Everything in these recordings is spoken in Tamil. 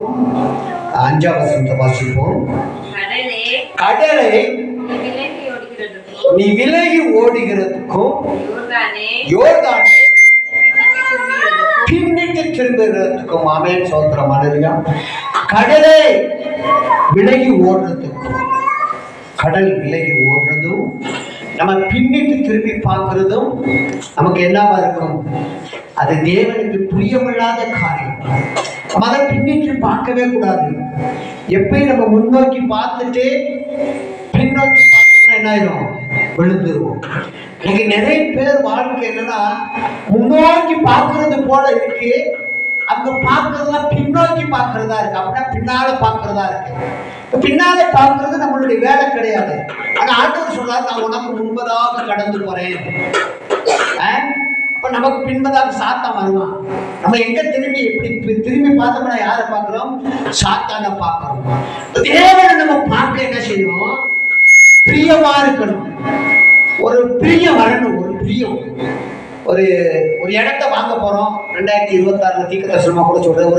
அஞ்சாவது வசனத்தை வாசிப்போம். கடலை நீ விலகி ஓடுகிறதுக்கும் யோர்தானே பின்னிட்டு திரும்புகிறதுக்கும். ஆமென், சோத்திரம், அல்லேலூயா. கடலை விலகி ஓடுறதுக்கும், கடல் விலகி ஓடுறதும் நம்ம பின்னிட்டு திரும்பி பார்க்கிறதும் நமக்கு என்னவா இருக்கும்? அது தேவனுக்கு பிரியமில்லாத காரியம். நம்ம அதை பின்னிட்டு பார்க்கவே கூடாது. எப்பயும் நம்ம முன்னோக்கி பார்த்துட்டு பின்னோக்கி பார்த்தோம்னா என்ன ஆயிடும்? விழுந்துருவோம். இன்னைக்கு நிறைய பேர் வாழ்க்கை என்னன்னா முன்னோக்கி பார்க்கறது போல இருக்கு, அங்க பார்க்கறதுலாம் பின்னோக்கி பார்க்கறதா இருக்கு. அப்படின்னா பின்னால பார்க்கறதா இருக்கு. பின்னால பார்க்கறது நம்மளுடைய வேலை கிடையாது. ஆனா ஆண்டவர் சொல்றாரு, நான் உனக்கு முன்பதாக கடந்து போறேன். அப்ப நமக்கு பின்பதாக சாத்தான் வருவான். நம்ம எங்க திரும்பி எப்படி திரும்பி பார்த்தோம்னா யாரை பார்க்கிறோம்? சாத்தானை பார்க்கிறோம். தேவனை நம்ம பார்க்க என்ன செய்யணும்? பிரியமா இருக்கணும். ஒரு பிரியம் வரணும். ஒரு பிரியம். ஒரு இடத்த வாங்க போறோம். 2026 தீர்க்கதரிசனமா கூட சொல்றேன்.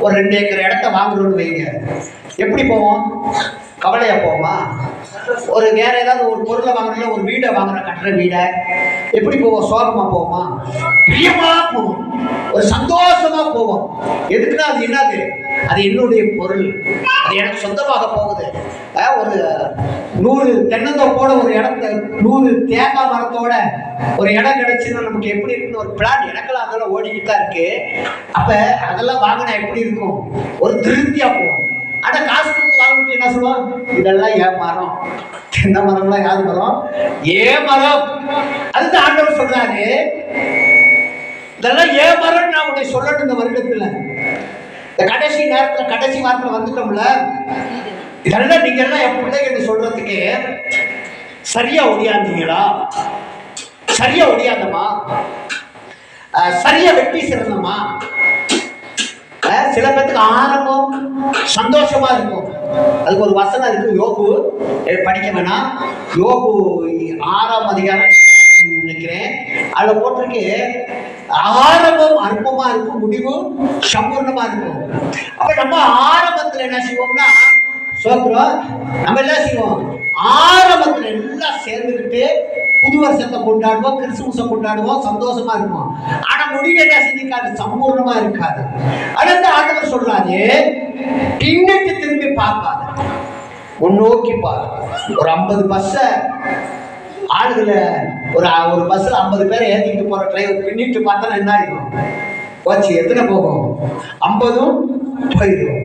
ஒரு 2 ஏக்கர் இடத்த வாங்குறோம்னு வைங்க. எப்படி போவோம்? கவலையா போவோமா? ஒரு வேற ஏதாவது ஒரு பொருளை வாங்குறோம்ல, ஒரு வீடை வாங்குறோம், கட்டுற வீடை, எப்படி போவோம்? சோகமா போவோமா? பிரியமா போவோம். ஒரு சந்தோஷமா போவோம். எதுக்குன்னா அது என்னது? அது என்னுடைய பொருள், அது எனக்கு சொந்தமாக போகுது. ஒரு 100 தென்னந்தோப்போட ஒரு இடத்த 100 தேங்காய் மரத்தோட ஒரு இடம் கிடைச்சுன்னா நமக்கு எப்படி இருக்குன்னு ஒரு பிளான் எனக்கெல்லாம் அதெல்லாம் ஓடிக்கிட்டு தான் இருக்கு. அப்ப அதெல்லாம் வாங்கினா எப்படி இருக்கும்? ஒரு திருப்தியா போவோம். ஆனா காசு கொடுத்து வாங்கிட்டு என்ன சொல்லுவோம்? இதெல்லாம் ஏன் மரம், தென்னை மரம்லாம் யாரு மரம்? ஏன் மரம். அதுதான் ஆண்டவர் சொல்றாரு, இதெல்லாம் ஏன் மரம் நான் உன்னை சொல்லணும். இந்த வருடத்துல இந்த கடைசி நேரத்துல கடைசி வாரத்துல வந்துட்டோம்ல, இதெல்லாம் நீங்க எல்லாம் என் பிள்ளைங்க சொல்றதுக்கு சரியா ஒடியாந்தீங்களா? சரியா ஒடியாந்தமா? சரியா வெட்டி சிறந்தமா? சில பேருக்கு ஆரம்பம் சந்தோஷமா இருக்கும். அதுக்கு ஒரு வசனம் இருக்கு, யோபு, படிக்க வேணாம். யோபு 6ஆம் அதிகாரம் நினைக்கிறேன். அதுல போட்டிருக்கு, ஆரம்பம் அற்பமா இருக்கும், முடிவு சம்பூர்ணமா இருக்கும். அப்ப நம்ம ஆரம்பத்துல என்ன செய்வோம்னா சோத்திரம், நம்ம என்ன செய்வோம்? ஆரம்பத்துல எல்லாம் சேர்ந்துக்கிட்டு புது வருஷத்தை கொண்டாடுவோம், கிறிஸ்துமஸை கொண்டாடுவோம், சந்தோஷமா இருக்கும். ஆனா முடிவு என்ன செஞ்சிருக்காது? சம்பூர்ணமா இருக்காது. அடுத்த ஆண்டவர் சொல்றாரு, பின்னிட்டு திரும்பி பார்க்காது, முன்னோக்கி பாரு. ஒரு 50 பஸ்ஸ ஆளுகளை ஒரு பஸ்ல 50 பேரை ஏற்றிக்கிட்டு போற டிரைவர் பின்னிட்டு பார்த்தா என்ன ஆகும்? போச்சு. எத்தனை போகும்? 50 போயிடும்.